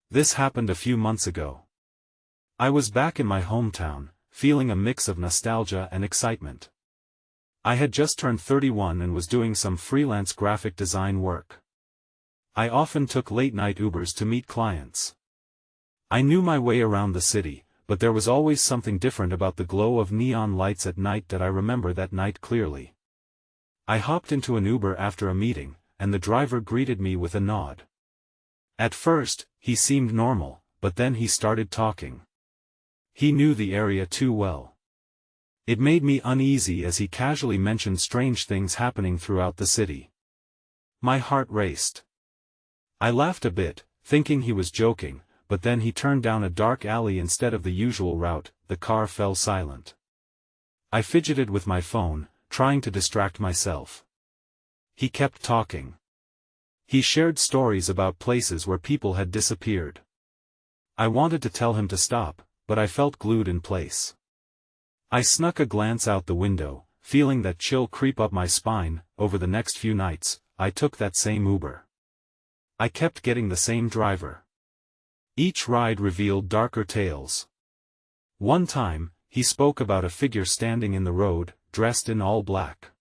This happened a few months ago. I was back in my hometown, feeling a mix of nostalgia and excitement. I had just turned 31 and was doing some freelance graphic design work. I often took late-night Ubers to meet clients. I knew my way around the city, but there was always something different about the glow of neon lights at night that I remember that night clearly. I hopped into an Uber after a meeting, and the driver greeted me with a nod. At first, he seemed normal, but then he started talking. He knew the area too well. It made me uneasy as he casually mentioned strange things happening throughout the city. My heart raced. I laughed a bit, thinking he was joking, but then he turned down a dark alley instead of the usual route. The car fell silent. I fidgeted with my phone, trying to distract myself. He kept talking. He shared stories about places where people had disappeared. I wanted to tell him to stop, but I felt glued in place. I snuck a glance out the window, feeling that chill creep up my spine. Over the next few nights, I took that same Uber. I kept getting the same driver. Each ride revealed darker tales. One time, he spoke about a figure standing in the road, dressed in all black.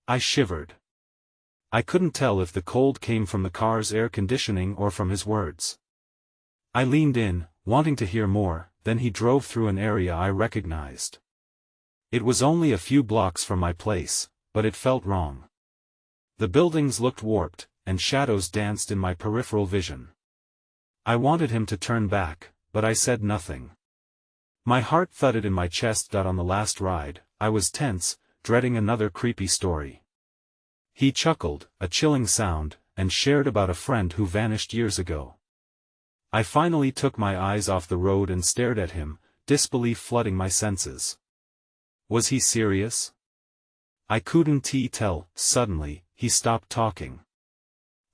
I shivered. I couldn't tell if the cold came from the car's air conditioning or from his words. I leaned in, wanting to hear more. Then he drove through an area I recognized. It was only a few blocks from my place, but it felt wrong. The buildings looked warped, and shadows danced in my peripheral vision. I wanted him to turn back, but I said nothing. My heart thudded in my chest. On the last ride, I was tense, dreading another creepy story. He chuckled, a chilling sound, and shared about a friend who vanished years ago. I finally took my eyes off the road and stared at him, disbelief flooding my senses. Was he serious? I couldn't tell. Suddenly, he stopped talking.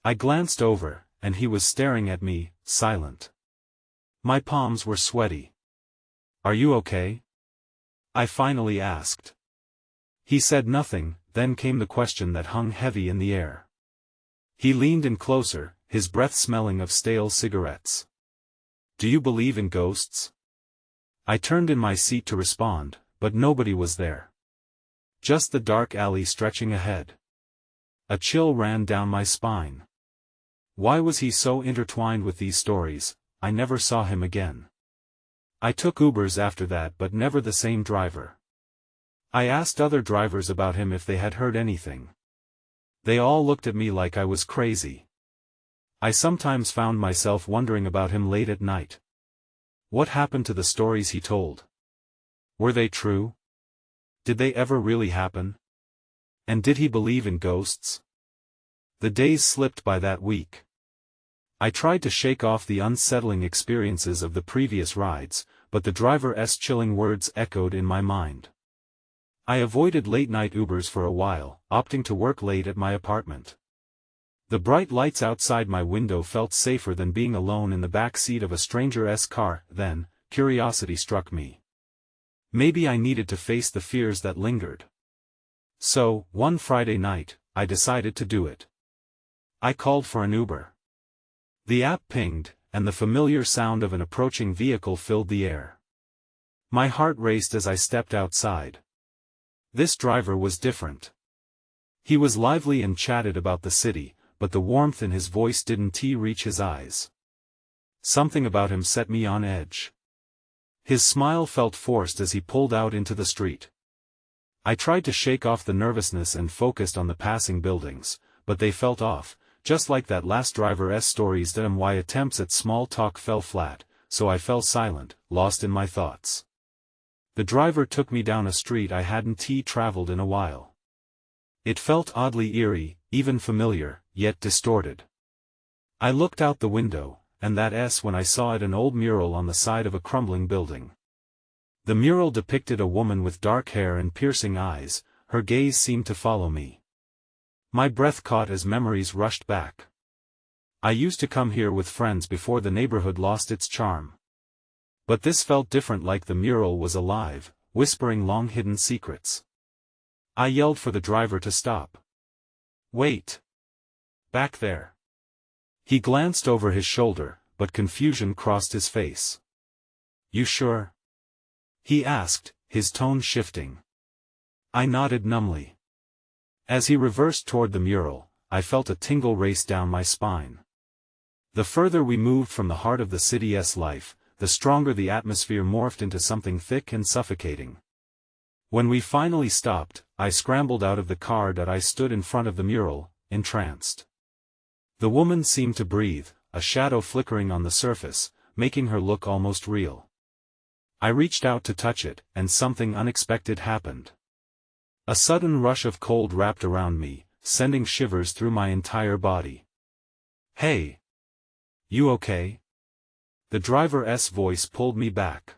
I glanced over, and he was staring at me, silent. My palms were sweaty. "Are you okay?" I finally asked. He said nothing. Then came the question that hung heavy in the air. He leaned in closer, his breath smelling of stale cigarettes. "Do you believe in ghosts?" I turned in my seat to respond, but nobody was there. Just the dark alley stretching ahead. A chill ran down my spine. Why was he so intertwined with these stories? I never saw him again. I took Ubers after that, but never the same driver. I asked other drivers about him if they had heard anything. They all looked at me like I was crazy. I sometimes found myself wondering about him late at night. What happened to the stories he told? Were they true? Did they ever really happen? And did he believe in ghosts? The days slipped by that week. I tried to shake off the unsettling experiences of the previous rides, but the driver's chilling words echoed in my mind. I avoided late-night Ubers for a while, opting to work late at my apartment. The bright lights outside my window felt safer than being alone in the back seat of a stranger's car. Then, curiosity struck me. Maybe I needed to face the fears that lingered. So, one Friday night, I decided to do it. I called for an Uber. The app pinged, and the familiar sound of an approaching vehicle filled the air. My heart raced as I stepped outside. This driver was different. He was lively and chatted about the city, but the warmth in his voice didn't reach his eyes. Something about him set me on edge. His smile felt forced as he pulled out into the street. I tried to shake off the nervousness and focused on the passing buildings, but they felt off, just like that last driver's stories. My attempts at small talk fell flat, so I fell silent, lost in my thoughts. The driver took me down a street I hadn't traveled in a while. It felt oddly eerie, even familiar, yet distorted. I looked out the window, and that's when I saw an old mural on the side of a crumbling building. The mural depicted a woman with dark hair and piercing eyes. Her gaze seemed to follow me. My breath caught as memories rushed back. I used to come here with friends before the neighborhood lost its charm. But this felt different, like the mural was alive, whispering long-hidden secrets. I yelled for the driver to stop. "Wait! Back there!" He glanced over his shoulder, but confusion crossed his face. "You sure?" he asked, his tone shifting. I nodded numbly. As he reversed toward the mural, I felt a tingle race down my spine. The further we moved from the heart of the city's life, the stronger the atmosphere morphed into something thick and suffocating. When we finally stopped, I scrambled out of the car and I stood in front of the mural, entranced. The woman seemed to breathe, a shadow flickering on the surface, making her look almost real. I reached out to touch it, and something unexpected happened. A sudden rush of cold wrapped around me, sending shivers through my entire body. "Hey! You okay?" The driver's voice pulled me back.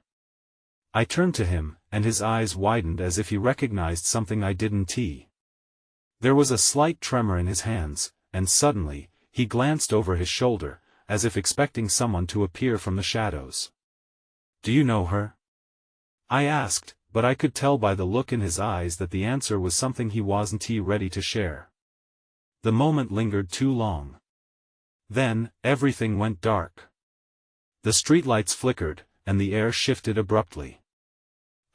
I turned to him, and his eyes widened as if he recognized something I didn't. There was a slight tremor in his hands, and suddenly, he glanced over his shoulder, as if expecting someone to appear from the shadows. "Do you know her?" I asked, but I could tell by the look in his eyes that the answer was something he wasn't ready to share. The moment lingered too long. Then, everything went dark. The streetlights flickered, and the air shifted abruptly.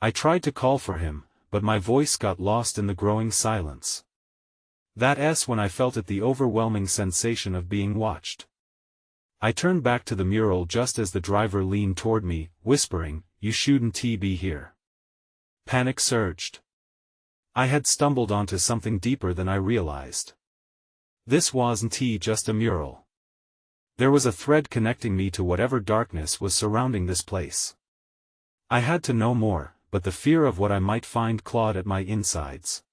I tried to call for him, but my voice got lost in the growing silence. That's when I felt the overwhelming sensation of being watched. I turned back to the mural just as the driver leaned toward me, whispering, "You shouldn't be here." Panic surged. I had stumbled onto something deeper than I realized. This wasn't just a mural. There was a thread connecting me to whatever darkness was surrounding this place. I had to know more, but the fear of what I might find clawed at my insides.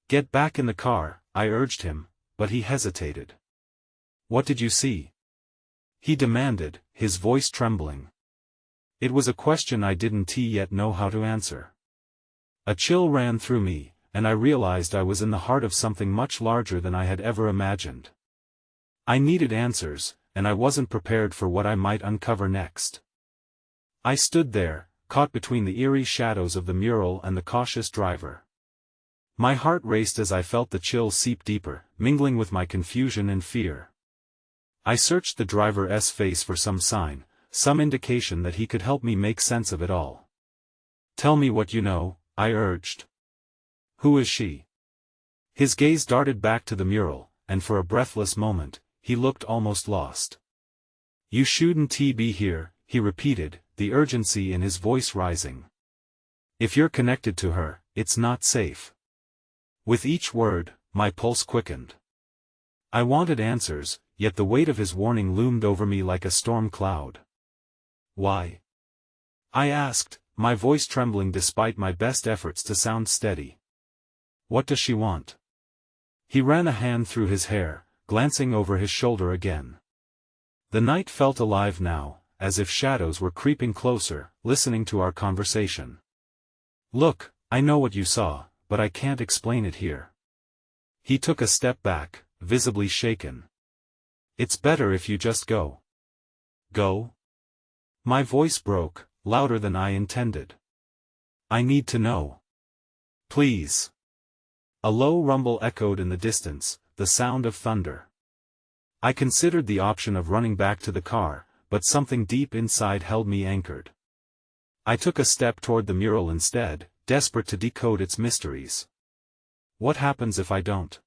"Get back in the car," I urged him, but he hesitated. "What did you see?" he demanded, his voice trembling. It was a question I didn't yet know how to answer. A chill ran through me, and I realized I was in the heart of something much larger than I had ever imagined. I needed answers, and I wasn't prepared for what I might uncover next. I stood there, caught between the eerie shadows of the mural and the cautious driver. My heart raced as I felt the chill seep deeper, mingling with my confusion and fear. I searched the driver's face for some sign, some indication that he could help me make sense of it all. "Tell me what you know," I urged. "Who is she?" His gaze darted back to the mural, and for a breathless moment, he looked almost lost. "You shouldn't be here," he repeated, the urgency in his voice rising. "If you're connected to her, it's not safe." With each word, my pulse quickened. I wanted answers, yet the weight of his warning loomed over me like a storm cloud. "Why?" I asked, my voice trembling despite my best efforts to sound steady. "What does she want?" He ran a hand through his hair, glancing over his shoulder again. The night felt alive now, as if shadows were creeping closer, listening to our conversation. "Look, I know what you saw, but I can't explain it here." He took a step back, visibly shaken. "It's better if you just go." "Go?" My voice broke, louder than I intended. "I need to know. Please." A low rumble echoed in the distance, the sound of thunder. I considered the option of running back to the car, but something deep inside held me anchored. I took a step toward the mural instead, desperate to decode its mysteries. "What happens if I don't?"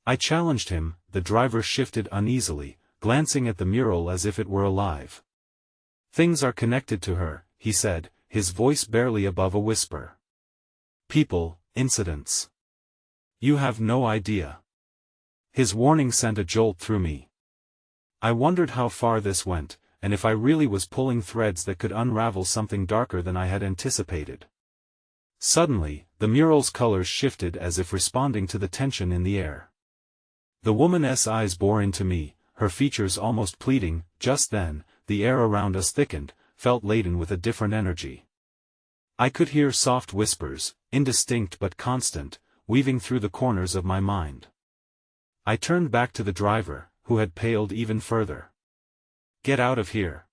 I challenged him. The driver shifted uneasily, glancing at the mural as if it were alive. "Things are connected to her," he said, his voice barely above a whisper. "People, incidents. You have no idea." His warning sent a jolt through me. I wondered how far this went, and if I really was pulling threads that could unravel something darker than I had anticipated. Suddenly, the mural's colors shifted as if responding to the tension in the air. The woman's eyes bore into me, her features almost pleading. Just then, the air around us thickened, felt laden with a different energy. I could hear soft whispers, indistinct but constant, weaving through the corners of my mind. I turned back to the driver, who had paled even further. "Get out of here!"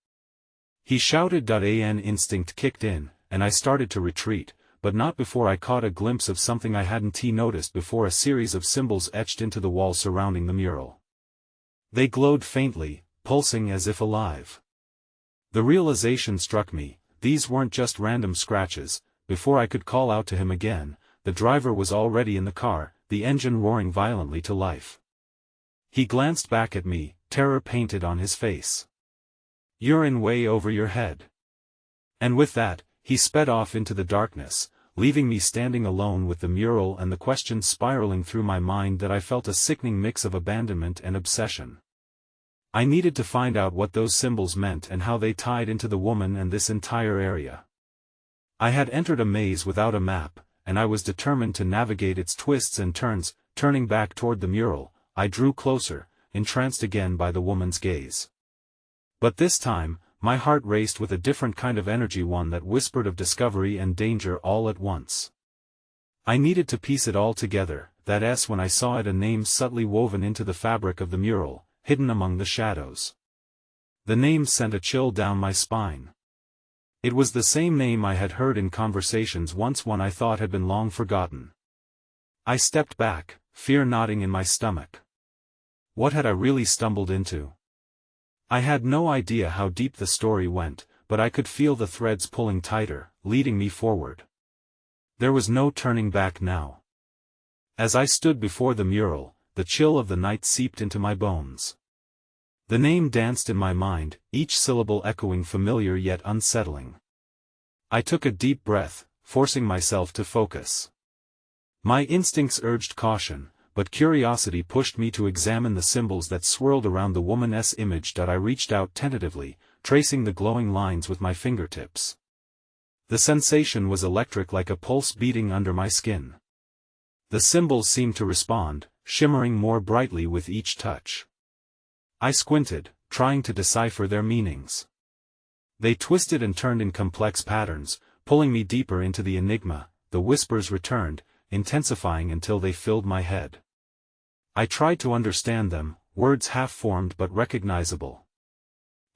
he shouted. An instinct kicked in, and I started to retreat, but not before I caught a glimpse of something I hadn't noticed before: a series of symbols etched into the wall surrounding the mural. They glowed faintly, pulsing as if alive. The realization struck me, these weren't just random scratches. Before I could call out to him again, the driver was already in the car, the engine roaring violently to life. He glanced back at me, terror painted on his face. "You're in way over your head." And with that, he sped off into the darkness, leaving me standing alone with the mural and the questions spiraling through my mind that I felt a sickening mix of abandonment and obsession. I needed to find out what those symbols meant and how they tied into the woman and this entire area. I had entered a maze without a map, and I was determined to navigate its twists and turns. Turning back toward the mural, I drew closer, entranced again by the woman's gaze. But this time, my heart raced with a different kind of energy, one that whispered of discovery and danger all at once. I needed to piece it all together, that S when I saw it, a name subtly woven into the fabric of the mural, hidden among the shadows. The name sent a chill down my spine. It was the same name I had heard in conversations once, one I thought had been long forgotten. I stepped back, fear knotting in my stomach. What had I really stumbled into? I had no idea how deep the story went, but I could feel the threads pulling tighter, leading me forward. There was no turning back now. As I stood before the mural, the chill of the night seeped into my bones. The name danced in my mind, each syllable echoing familiar yet unsettling. I took a deep breath, forcing myself to focus. My instincts urged caution, but curiosity pushed me to examine the symbols that swirled around the woman's image. I reached out tentatively, tracing the glowing lines with my fingertips. The sensation was electric, like a pulse beating under my skin. The symbols seemed to respond, shimmering more brightly with each touch. I squinted, trying to decipher their meanings. They twisted and turned in complex patterns, pulling me deeper into the enigma. The whispers returned, intensifying until they filled my head. I tried to understand them, words half-formed but recognizable.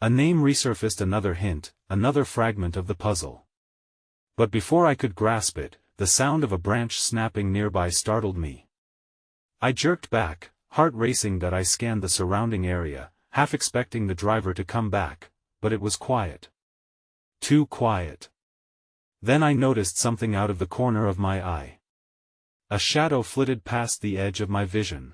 A name resurfaced, another hint, another fragment of the puzzle. But before I could grasp it, the sound of a branch snapping nearby startled me. I jerked back, heart racing. I scanned the surrounding area, half expecting the driver to come back, but it was quiet. Too quiet. Then I noticed something out of the corner of my eye. A shadow flitted past the edge of my vision.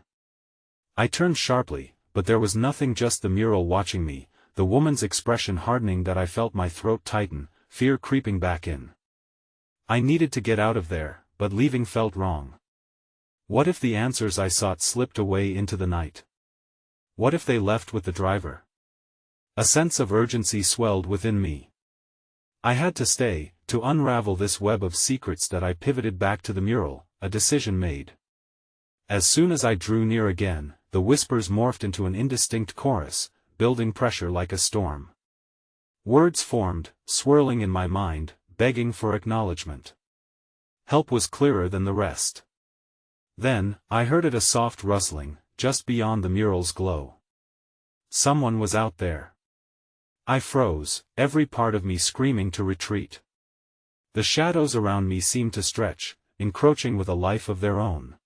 I turned sharply, but there was nothing, just the mural watching me, the woman's expression hardening. I felt my throat tighten, fear creeping back in. I needed to get out of there, but leaving felt wrong. What if the answers I sought slipped away into the night? What if they left with the driver? A sense of urgency swelled within me. I had to stay, to unravel this web of secrets. I pivoted back to the mural, a decision made. As soon as I drew near again, the whispers morphed into an indistinct chorus, building pressure like a storm. Words formed, swirling in my mind, begging for acknowledgement. Help was clearer than the rest. Then, I heard it, a soft rustling, just beyond the mural's glow. Someone was out there. I froze, every part of me screaming to retreat. The shadows around me seemed to stretch, encroaching with a life of their own.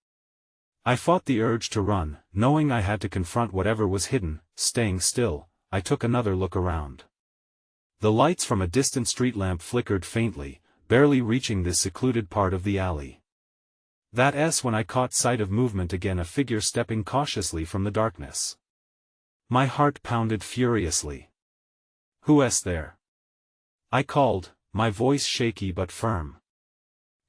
I fought the urge to run, knowing I had to confront whatever was hidden. Staying still, I took another look around. The lights from a distant street lamp flickered faintly, barely reaching this secluded part of the alley. That's when I caught sight of movement again, a figure stepping cautiously from the darkness. My heart pounded furiously. "Who's there?" I called, my voice shaky but firm.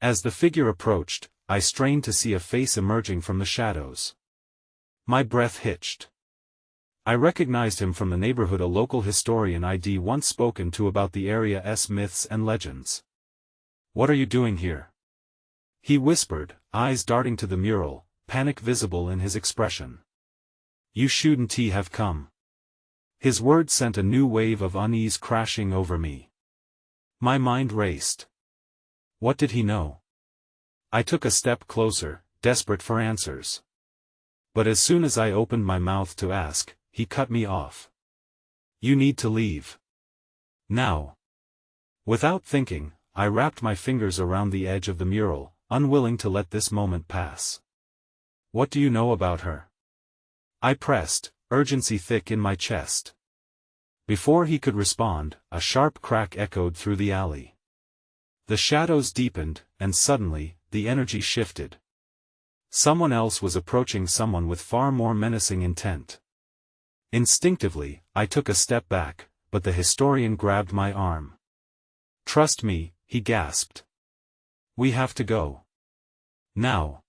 As the figure approached, I strained to see a face emerging from the shadows. My breath hitched. I recognized him from the neighborhood, a local historian I'd once spoken to about the area's myths and legends. "What are you doing here?" he whispered, eyes darting to the mural, panic visible in his expression. "You shouldn't have come." His words sent a new wave of unease crashing over me. My mind raced. What did he know? I took a step closer, desperate for answers. But as soon as I opened my mouth to ask, he cut me off. "You need to leave. Now." Without thinking, I wrapped my fingers around the edge of the mural, unwilling to let this moment pass. "What do you know about her?" I pressed, urgency thick in my chest. Before he could respond, a sharp crack echoed through the alley. The shadows deepened, and suddenly, the energy shifted. Someone else was approaching someone with far more menacing intent. Instinctively, I took a step back, but the historian grabbed my arm. "Trust me," he gasped. "We have to go. Now."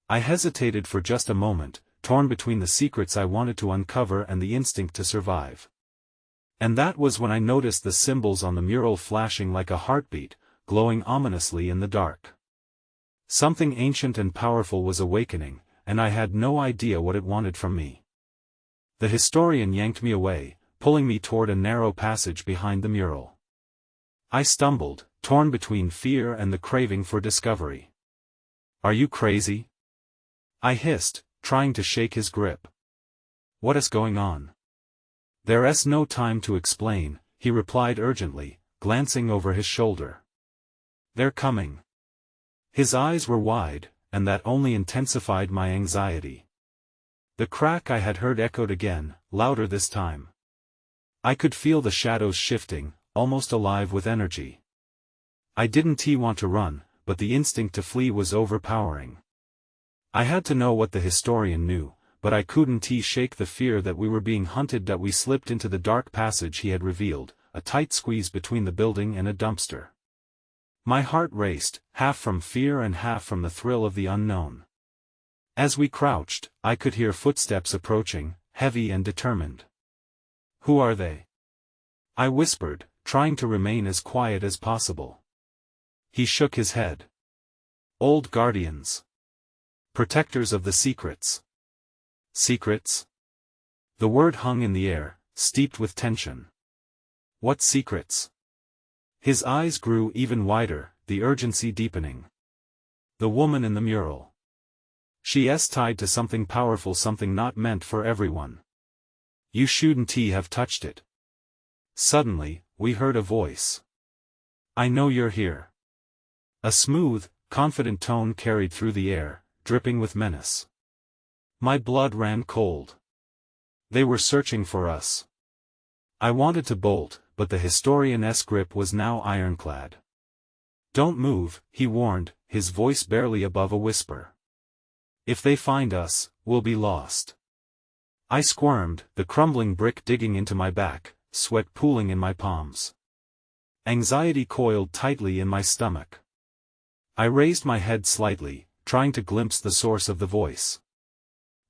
I hesitated for just a moment, torn between the secrets I wanted to uncover and the instinct to survive. And that was when I noticed the symbols on the mural flashing like a heartbeat, glowing ominously in the dark. Something ancient and powerful was awakening, and I had no idea what it wanted from me. The historian yanked me away, pulling me toward a narrow passage behind the mural. I stumbled, torn between fear and the craving for discovery. "Are you crazy?" I hissed, trying to shake his grip. "What is going on?" "There's no time to explain," he replied urgently, glancing over his shoulder. "They're coming." His eyes were wide, and that only intensified my anxiety. The crack I had heard echoed again, louder this time. I could feel the shadows shifting, almost alive with energy. I didn't want to run, but the instinct to flee was overpowering. I had to know what the historian knew, but I couldn't shake the fear that we were being hunted. That we slipped into the dark passage he had revealed, a tight squeeze between the building and a dumpster. My heart raced, half from fear and half from the thrill of the unknown. As we crouched, I could hear footsteps approaching, heavy and determined. "Who are they?" I whispered, trying to remain as quiet as possible. He shook his head. "Old guardians. Protectors of the secrets." "Secrets?" The word hung in the air, steeped with tension. "What secrets?" His eyes grew even wider, the urgency deepening. "The woman in the mural. She's tied to something powerful, something not meant for everyone. You shouldn't have touched it." Suddenly, we heard a voice. "I know you're here." A smooth, confident tone carried through the air, dripping with menace. My blood ran cold. They were searching for us. I wanted to bolt, but the historian's grip was now ironclad. "Don't move," he warned, his voice barely above a whisper. "If they find us, we'll be lost." I squirmed, the crumbling brick digging into my back, sweat pooling in my palms. Anxiety coiled tightly in my stomach. I raised my head slightly, trying to glimpse the source of the voice.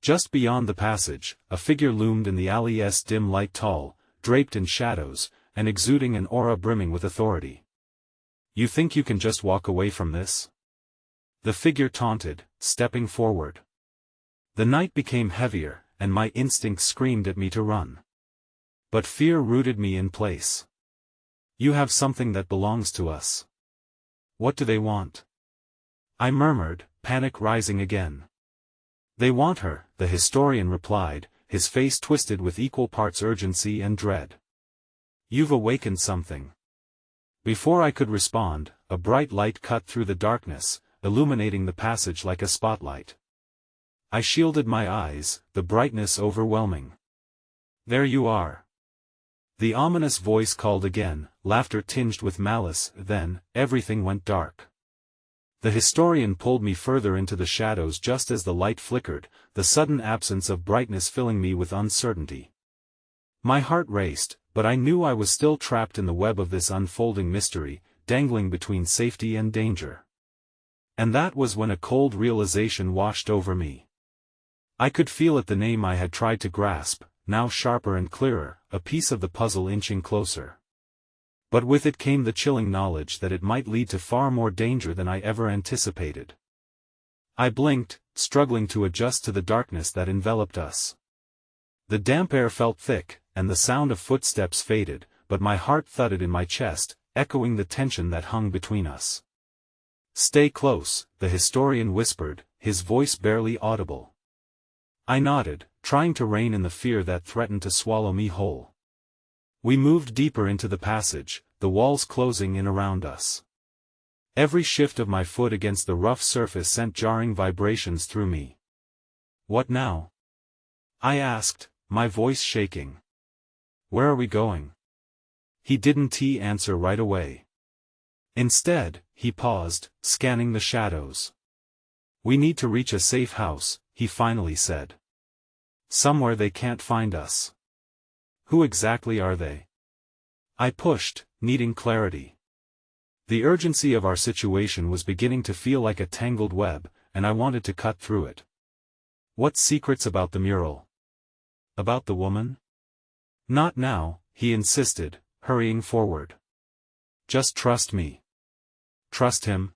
Just beyond the passage, a figure loomed in the alley's dim light, tall, draped in shadows, and exuding an aura brimming with authority. "You think you can just walk away from this?" The figure taunted, stepping forward. The night became heavier, and my instincts screamed at me to run. But fear rooted me in place. "You have something that belongs to us." "What do they want?" I murmured, panic rising again. "They want her," the historian replied, his face twisted with equal parts urgency and dread. "You've awakened something." Before I could respond, a bright light cut through the darkness, illuminating the passage like a spotlight. I shielded my eyes, the brightness overwhelming. "There you are." The ominous voice called again, laughter tinged with malice. Then, everything went dark. The historian pulled me further into the shadows just as the light flickered, the sudden absence of brightness filling me with uncertainty. My heart raced, but I knew I was still trapped in the web of this unfolding mystery, dangling between safety and danger. And that was when a cold realization washed over me. I could feel it, the name I had tried to grasp, now sharper and clearer, a piece of the puzzle inching closer. But with it came the chilling knowledge that it might lead to far more danger than I ever anticipated. I blinked, struggling to adjust to the darkness that enveloped us. The damp air felt thick, and the sound of footsteps faded, but my heart thudded in my chest, echoing the tension that hung between us. "Stay close," the historian whispered, his voice barely audible. I nodded, trying to rein in the fear that threatened to swallow me whole. We moved deeper into the passage, the walls closing in around us. Every shift of my foot against the rough surface sent jarring vibrations through me. "What now?" I asked, my voice shaking. Where are we going? He didn't answer right away. Instead, he paused, scanning the shadows. We need to reach a safe house, he finally said. Somewhere they can't find us. Who exactly are they? I pushed, needing clarity. The urgency of our situation was beginning to feel like a tangled web, and I wanted to cut through it. What secrets about the mural? About the woman? Not now, he insisted, hurrying forward. Just trust me. Trust him?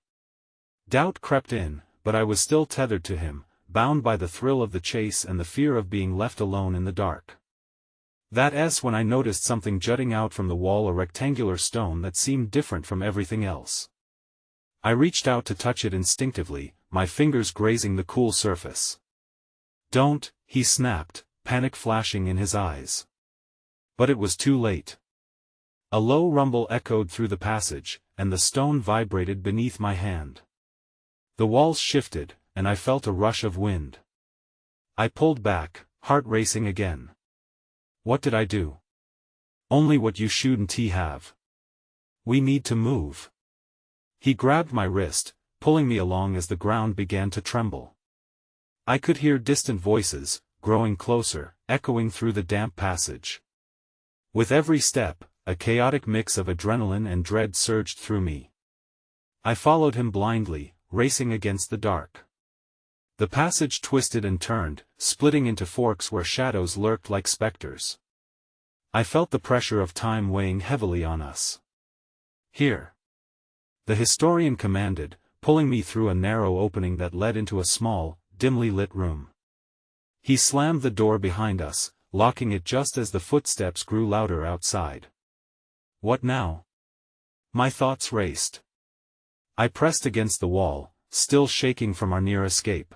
Doubt crept in, but I was still tethered to him, bound by the thrill of the chase and the fear of being left alone in the dark. That's when I noticed something jutting out from the wall, a rectangular stone that seemed different from everything else. I reached out to touch it instinctively, my fingers grazing the cool surface. Don't, he snapped, panic flashing in his eyes. But it was too late. A low rumble echoed through the passage, and the stone vibrated beneath my hand. The walls shifted, and I felt a rush of wind. I pulled back, heart racing again. What did I do? Only what you shouldn't have. We need to move. He grabbed my wrist, pulling me along as the ground began to tremble. I could hear distant voices, growing closer, echoing through the damp passage. With every step, a chaotic mix of adrenaline and dread surged through me. I followed him blindly, racing against the dark. The passage twisted and turned, splitting into forks where shadows lurked like specters. I felt the pressure of time weighing heavily on us. Here. The historian commanded, pulling me through a narrow opening that led into a small, dimly lit room. He slammed the door behind us, locking it just as the footsteps grew louder outside. What now? My thoughts raced. I pressed against the wall, still shaking from our near escape.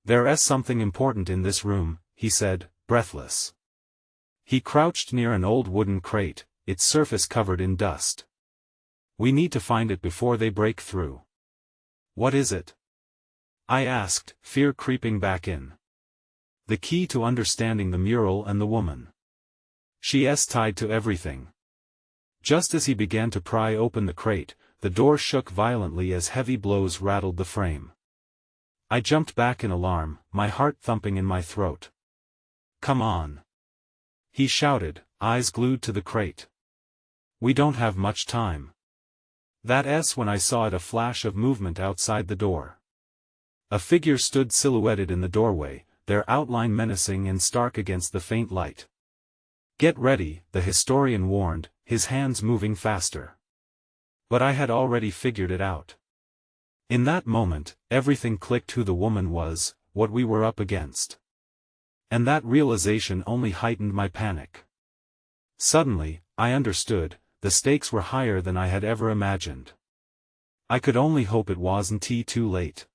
There's something important in this room, he said, breathless. He crouched near an old wooden crate, its surface covered in dust. We need to find it before they break through. What is it? I asked, fear creeping back in. The key to understanding the mural and the woman. She's tied to everything. Just as he began to pry open the crate, the door shook violently as heavy blows rattled the frame. I jumped back in alarm, my heart thumping in my throat. Come on. He shouted, eyes glued to the crate. We don't have much time. That's when I saw a flash of movement outside the door. A figure stood silhouetted in the doorway, their outline menacing and stark against the faint light. Get ready, the historian warned, his hands moving faster. But I had already figured it out. In that moment, everything clicked: who the woman was, what we were up against. And that realization only heightened my panic. Suddenly, I understood, the stakes were higher than I had ever imagined. I could only hope it wasn't too late.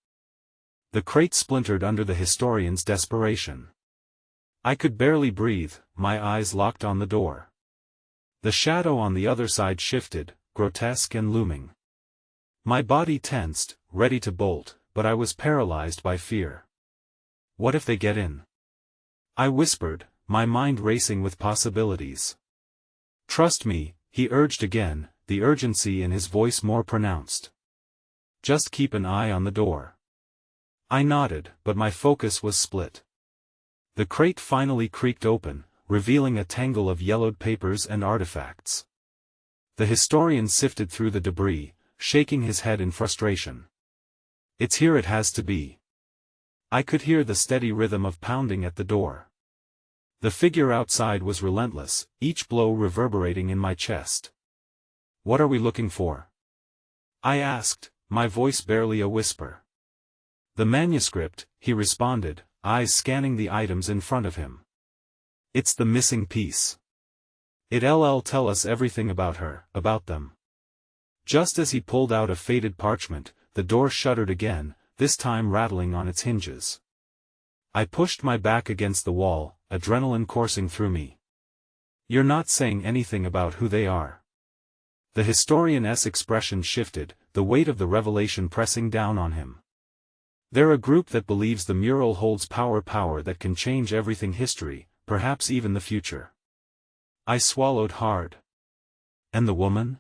The crate splintered under the historian's desperation. I could barely breathe, my eyes locked on the door. The shadow on the other side shifted, grotesque and looming. My body tensed, ready to bolt, but I was paralyzed by fear. What if they get in? I whispered, my mind racing with possibilities. Trust me, he urged again, the urgency in his voice more pronounced. Just keep an eye on the door. I nodded, but my focus was split. The crate finally creaked open, revealing a tangle of yellowed papers and artifacts. The historian sifted through the debris, shaking his head in frustration. It's here, it has to be. I could hear the steady rhythm of pounding at the door. The figure outside was relentless, each blow reverberating in my chest. What are we looking for? I asked, my voice barely a whisper. The manuscript, he responded, eyes scanning the items in front of him. It's the missing piece. It'll tell us everything about her, about them. Just as he pulled out a faded parchment, the door shuddered again, this time rattling on its hinges. I pushed my back against the wall, adrenaline coursing through me. You're not saying anything about who they are. The historian's expression shifted, the weight of the revelation pressing down on him. They're a group that believes the mural holds power that can change everything: history, perhaps even the future. I swallowed hard. And the woman?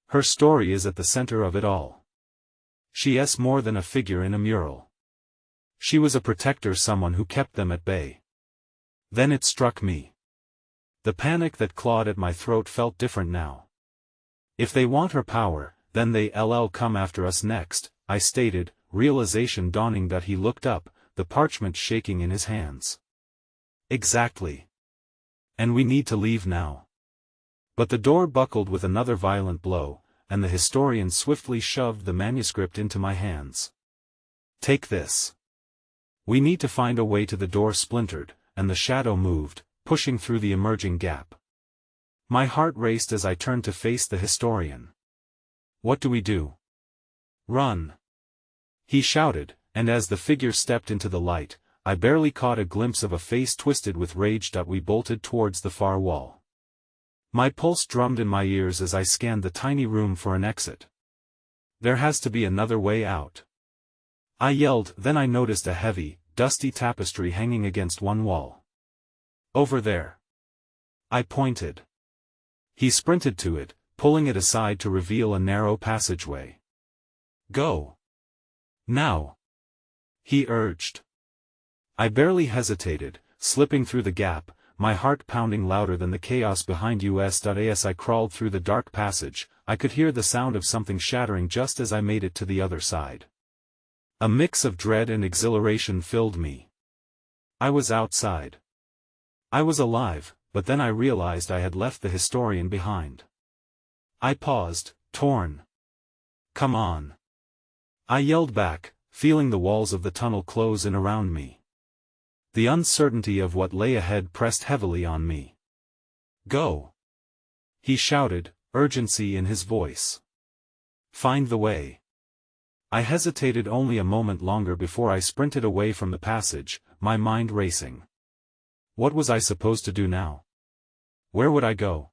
Her story is at the center of it all. She's more than a figure in a mural. She was a protector, someone who kept them at bay. Then it struck me. The panic that clawed at my throat felt different now. If they want her power, then they'll come after us next, I stated, realization dawning that he looked up, the parchment shaking in his hands. Exactly. And we need to leave now. But the door buckled with another violent blow, and the historian swiftly shoved the manuscript into my hands. Take this. We need to find a way to. The door splintered, and the shadow moved, pushing through the emerging gap. My heart raced as I turned to face the historian. What do we do? Run! He shouted, and as the figure stepped into the light, I barely caught a glimpse of a face twisted with rage. We bolted towards the far wall. My pulse drummed in my ears as I scanned the tiny room for an exit. There has to be another way out. I yelled, then I noticed a heavy, dusty tapestry hanging against one wall. Over there. I pointed. He sprinted to it, pulling it aside to reveal a narrow passageway. Go. Now. He urged. I barely hesitated, slipping through the gap, my heart pounding louder than the chaos behind us. As I crawled through the dark passage, I could hear the sound of something shattering just as I made it to the other side. A mix of dread and exhilaration filled me. I was outside. I was alive, but then I realized I had left the historian behind. I paused, torn. Come on. I yelled back, feeling the walls of the tunnel close in around me. The uncertainty of what lay ahead pressed heavily on me. Go. He shouted, urgency in his voice. Find the way. I hesitated only a moment longer before I sprinted away from the passage, my mind racing. What was I supposed to do now? Where would I go?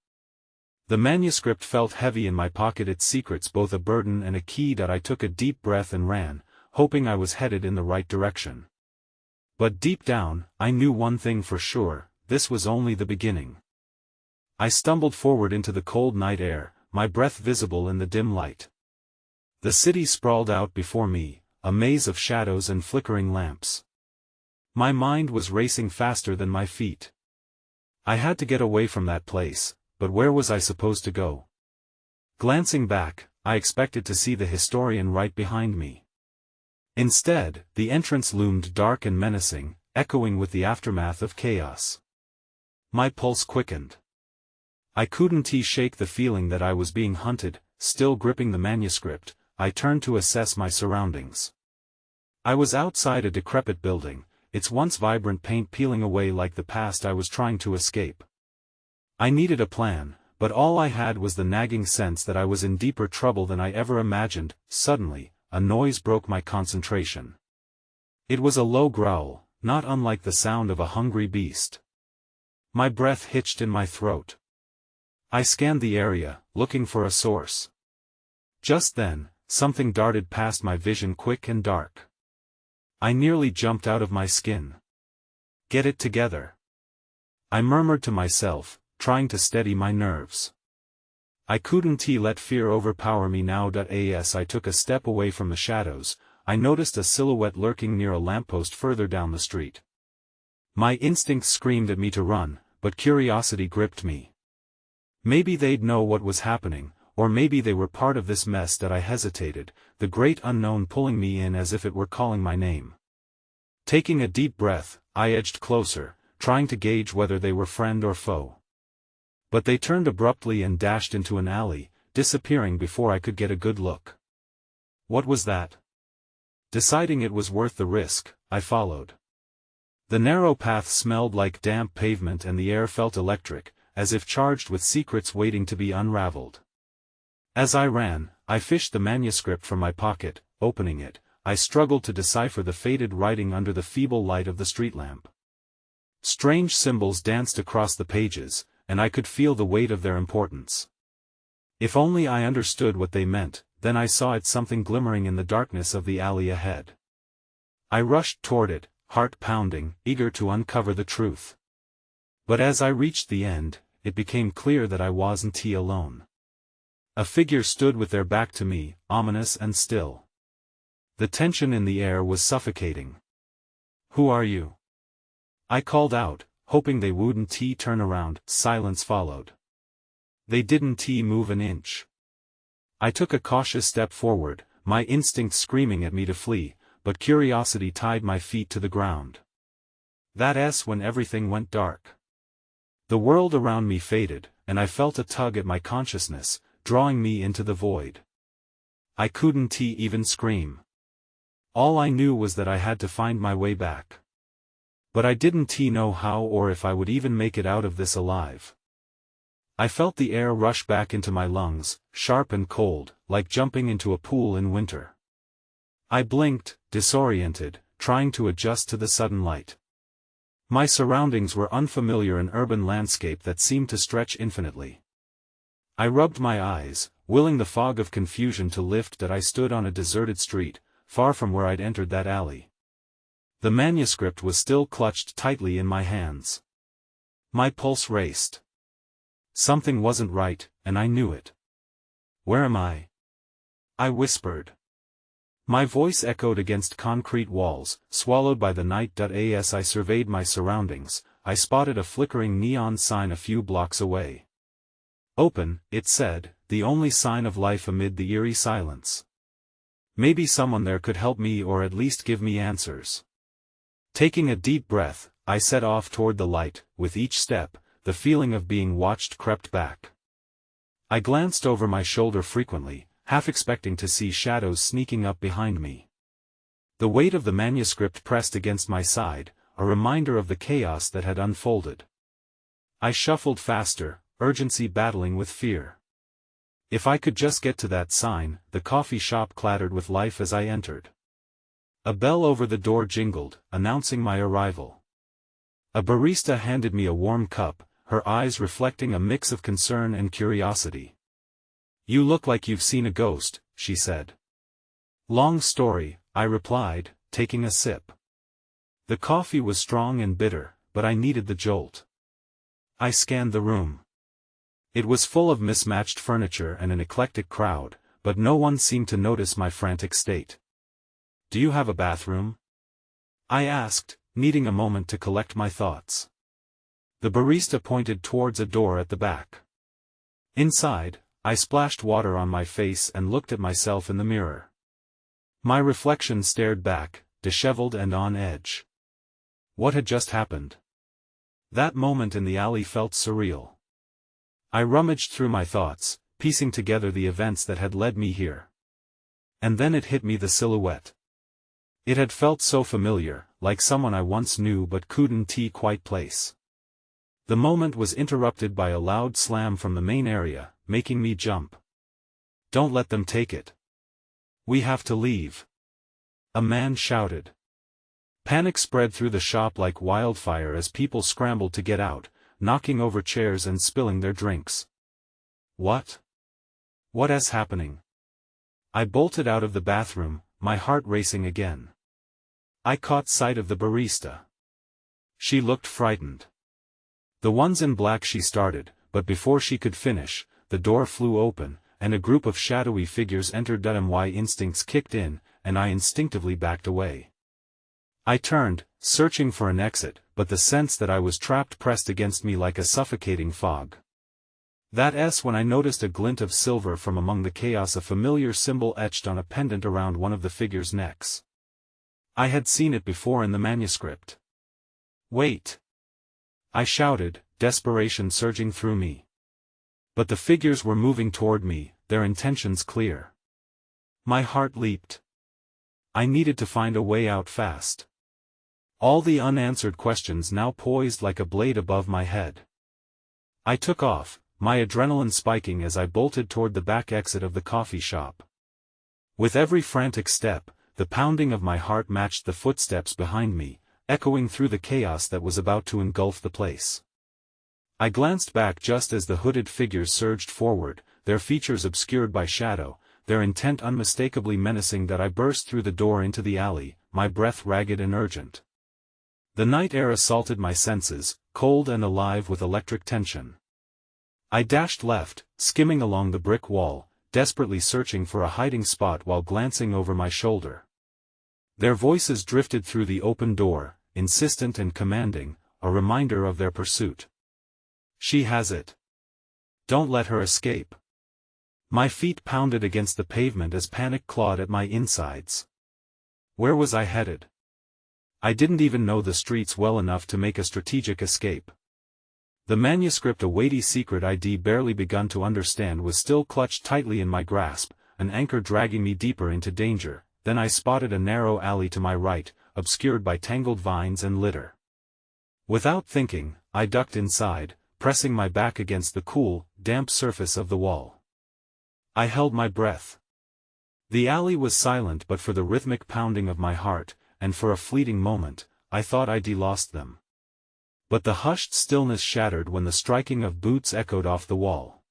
The manuscript felt heavy in my pocket, its secrets both a burden and a key. I took a deep breath and ran, hoping I was headed in the right direction. But deep down, I knew one thing for sure, this was only the beginning. I stumbled forward into the cold night air, my breath visible in the dim light. The city sprawled out before me, a maze of shadows and flickering lamps. My mind was racing faster than my feet. I had to get away from that place, but where was I supposed to go? Glancing back, I expected to see the historian right behind me. Instead, the entrance loomed dark and menacing, echoing with the aftermath of chaos. My pulse quickened. I couldn't shake the feeling that I was being hunted. Still gripping the manuscript, I turned to assess my surroundings. I was outside a decrepit building, its once vibrant paint peeling away like the past I was trying to escape. I needed a plan, but all I had was the nagging sense that I was in deeper trouble than I ever imagined. Suddenly, a noise broke my concentration. It was a low growl, not unlike the sound of a hungry beast. My breath hitched in my throat. I scanned the area, looking for a source. Just then, something darted past my vision, quick and dark. I nearly jumped out of my skin. Get it together. I murmured to myself, trying to steady my nerves. I couldn't let fear overpower me now. As I took a step away from the shadows, I noticed a silhouette lurking near a lamppost further down the street. My instincts screamed at me to run, but curiosity gripped me. Maybe they'd know what was happening, or maybe they were part of this mess. I hesitated, the great unknown pulling me in as if it were calling my name. Taking a deep breath, I edged closer, trying to gauge whether they were friend or foe. But they turned abruptly and dashed into an alley, disappearing before I could get a good look. What was that? Deciding it was worth the risk, I followed. The narrow path smelled like damp pavement and the air felt electric, as if charged with secrets waiting to be unraveled. As I ran, I fished the manuscript from my pocket. Opening it, I struggled to decipher the faded writing under the feeble light of the street lamp. Strange symbols danced across the pages, and I could feel the weight of their importance. If only I understood what they meant. Then I saw it, something glimmering in the darkness of the alley ahead. I rushed toward it, heart pounding, eager to uncover the truth. But as I reached the end, it became clear that I wasn't alone. A figure stood with their back to me, ominous and still. The tension in the air was suffocating. "Who are you?" I called out, hoping they wouldn't turn around. Silence followed. They didn't move an inch. I took a cautious step forward, my instinct screaming at me to flee, but curiosity tied my feet to the ground. That's when everything went dark. The world around me faded, and I felt a tug at my consciousness, drawing me into the void. I couldn't even scream. All I knew was that I had to find my way back. But I didn't know how or if I would even make it out of this alive. I felt the air rush back into my lungs, sharp and cold, like jumping into a pool in winter. I blinked, disoriented, trying to adjust to the sudden light. My surroundings were unfamiliar, an urban landscape that seemed to stretch infinitely. I rubbed my eyes, willing the fog of confusion to lift. That I stood on a deserted street, far from where I'd entered that alley. The manuscript was still clutched tightly in my hands. My pulse raced. Something wasn't right, and I knew it. "Where am I?" I whispered. My voice echoed against concrete walls, swallowed by the night. As I surveyed my surroundings, I spotted a flickering neon sign a few blocks away. "Open," it said, the only sign of life amid the eerie silence. Maybe someone there could help me or at least give me answers. Taking a deep breath, I set off toward the light. With each step, the feeling of being watched crept back. I glanced over my shoulder frequently, half expecting to see shadows sneaking up behind me. The weight of the manuscript pressed against my side, a reminder of the chaos that had unfolded. I shuffled faster, urgency battling with fear. If I could just get to that sign. The coffee shop clattered with life as I entered. A bell over the door jingled, announcing my arrival. A barista handed me a warm cup, her eyes reflecting a mix of concern and curiosity. "You look like you've seen a ghost," she said. "Long story," I replied, taking a sip. The coffee was strong and bitter, but I needed the jolt. I scanned the room. It was full of mismatched furniture and an eclectic crowd, but no one seemed to notice my frantic state. "Do you have a bathroom?" I asked, needing a moment to collect my thoughts. The barista pointed towards a door at the back. Inside, I splashed water on my face and looked at myself in the mirror. My reflection stared back, disheveled and on edge. What had just happened? That moment in the alley felt surreal. I rummaged through my thoughts, piecing together the events that had led me here. And then it hit me, the silhouette. It had felt so familiar, like someone I once knew but couldn't quite place. The moment was interrupted by a loud slam from the main area, making me jump. "Don't let them take it. We have to leave," a man shouted. Panic spread through the shop like wildfire as people scrambled to get out, knocking over chairs and spilling their drinks. What is happening? I bolted out of the bathroom, my heart racing again. I caught sight of the barista. She looked frightened. "The ones in black," she started, but before she could finish, the door flew open, and a group of shadowy figures entered. My instincts kicked in, and I instinctively backed away. I turned, searching for an exit, but the sense that I was trapped pressed against me like a suffocating fog. That's when I noticed a glint of silver from among the chaos, a familiar symbol etched on a pendant around one of the figures' necks. I had seen it before in the manuscript. "Wait!" I shouted, desperation surging through me. But the figures were moving toward me, their intentions clear. My heart leaped. I needed to find a way out fast. All the unanswered questions now poised like a blade above my head. I took off, my adrenaline spiking as I bolted toward the back exit of the coffee shop. With every frantic step, the pounding of my heart matched the footsteps behind me, echoing through the chaos that was about to engulf the place. I glanced back just as the hooded figures surged forward, their features obscured by shadow, their intent unmistakably menacing. I burst through the door into the alley, my breath ragged and urgent. The night air assaulted my senses, cold and alive with electric tension. I dashed left, skimming along the brick wall, desperately searching for a hiding spot while glancing over my shoulder. Their voices drifted through the open door, insistent and commanding, a reminder of their pursuit. She has it. Don't let her escape. My feet pounded against the pavement as panic clawed at my insides. Where was I headed? I didn't even know the streets well enough to make a strategic escape. The manuscript, a weighty secret I'd barely begun to understand, was still clutched tightly in my grasp, an anchor dragging me deeper into danger. Then I spotted a narrow alley to my right, obscured by tangled vines and litter. Without thinking, I ducked inside, pressing my back against the cool, damp surface of the wall. I held my breath. The alley was silent but for the rhythmic pounding of my heart, and for a fleeting moment, I thought I'd lost them. But the hushed stillness shattered when the striking of boots echoed off the wall.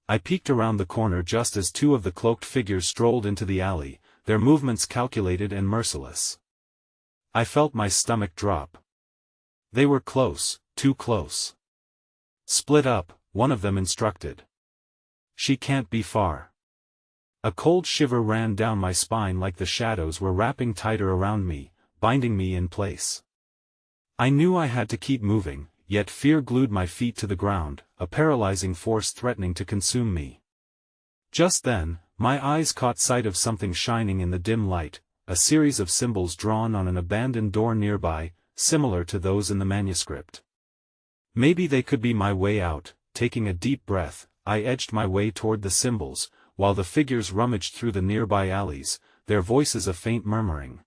I peeked around the corner just as two of the cloaked figures strolled into the alley, their movements calculated and merciless. I felt my stomach drop. They were close, too close. Split up, one of them instructed. She can't be far. A cold shiver ran down my spine like the shadows were wrapping tighter around me, binding me in place. I knew I had to keep moving, yet fear glued my feet to the ground, a paralyzing force threatening to consume me. Just then, my eyes caught sight of something shining in the dim light, a series of symbols drawn on an abandoned door nearby, similar to those in the manuscript. Maybe they could be my way out. Taking a deep breath, I edged my way toward the symbols, while the figures rummaged through the nearby alleys, their voices a faint murmuring.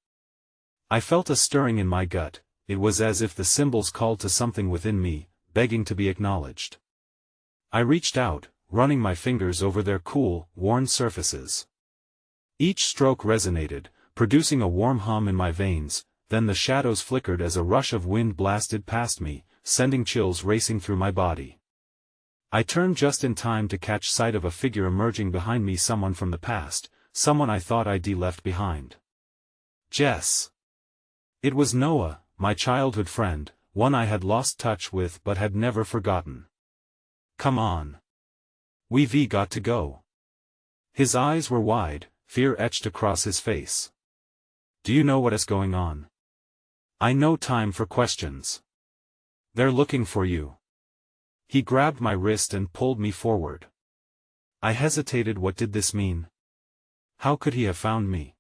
I felt a stirring in my gut. It was as if the symbols called to something within me, begging to be acknowledged. I reached out, running my fingers over their cool, worn surfaces. Each stroke resonated, producing a warm hum in my veins. Then the shadows flickered as a rush of wind blasted past me, sending chills racing through my body. I turned just in time to catch sight of a figure emerging behind me, someone from the past, someone I thought I'd left behind. Jess. It was Noah, my childhood friend, one I had lost touch with but had never forgotten. Come on. We've got to go. His eyes were wide, fear etched across his face. Do you know what is going on? I no time for questions. They're looking for you. He grabbed my wrist and pulled me forward. I hesitated. What did this mean? How could he have found me?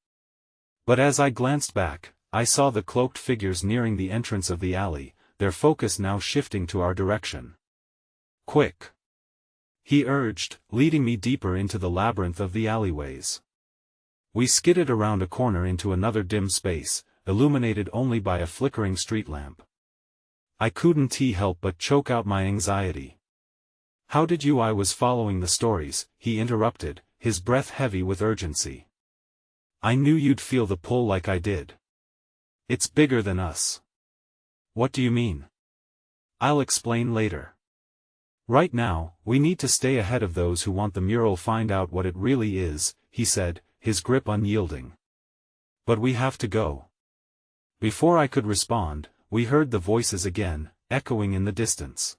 But as I glanced back, I saw the cloaked figures nearing the entrance of the alley, their focus now shifting to our direction. Quick! He urged, leading me deeper into the labyrinth of the alleyways. We skidded around a corner into another dim space, illuminated only by a flickering street lamp. I couldn't help but choke out my anxiety. How did you? I was following the stories, he interrupted, his breath heavy with urgency. I knew you'd feel the pull like I did. It's bigger than us. What do you mean? I'll explain later. Right now, we need to stay ahead of those who want the mural. Find out what it really is, he said, his grip unyielding. But we have to go. Before I could respond, we heard the voices again, echoing in the distance.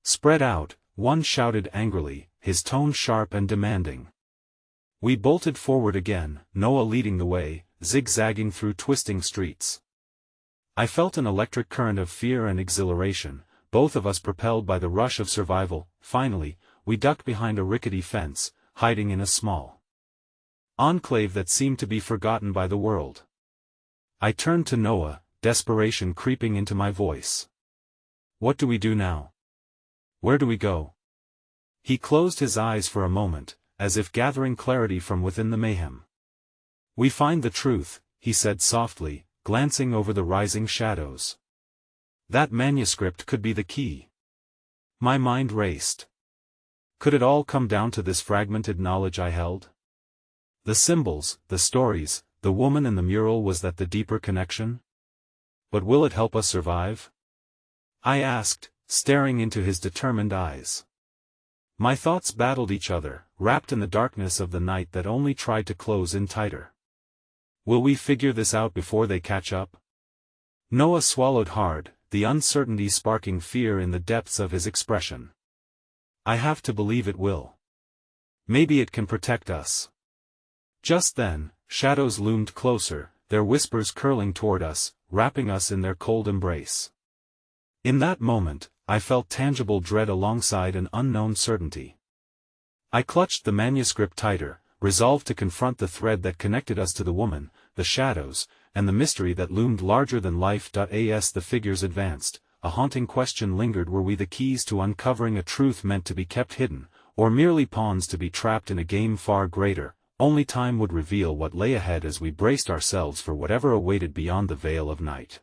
Spread out, one shouted angrily, his tone sharp and demanding. We bolted forward again, Noah leading the way, zigzagging through twisting streets. I felt an electric current of fear and exhilaration, both of us propelled by the rush of survival. Finally, we ducked behind a rickety fence, hiding in a small enclave that seemed to be forgotten by the world. I turned to Noah, desperation creeping into my voice. What do we do now? Where do we go? He closed his eyes for a moment, as if gathering clarity from within the mayhem. We find the truth, he said softly, glancing over the rising shadows. That manuscript could be the key. My mind raced. Could it all come down to this fragmented knowledge I held? The symbols, the stories, the woman and the mural. Was that the deeper connection? But will it help us survive? I asked, staring into his determined eyes. My thoughts battled each other, wrapped in the darkness of the night that only tried to close in tighter. Will we figure this out before they catch up? Noah swallowed hard, the uncertainty sparking fear in the depths of his expression. I have to believe it will. Maybe it can protect us. Just then, shadows loomed closer, their whispers curling toward us, wrapping us in their cold embrace. In that moment, I felt tangible dread alongside an unknown certainty. I clutched the manuscript tighter, resolved to confront the thread that connected us to the woman, the shadows, and the mystery that loomed larger than life. As the figures advanced, a haunting question lingered: were we the keys to uncovering a truth meant to be kept hidden, or merely pawns to be trapped in a game far greater? Only time would reveal what lay ahead as we braced ourselves for whatever awaited beyond the veil of night.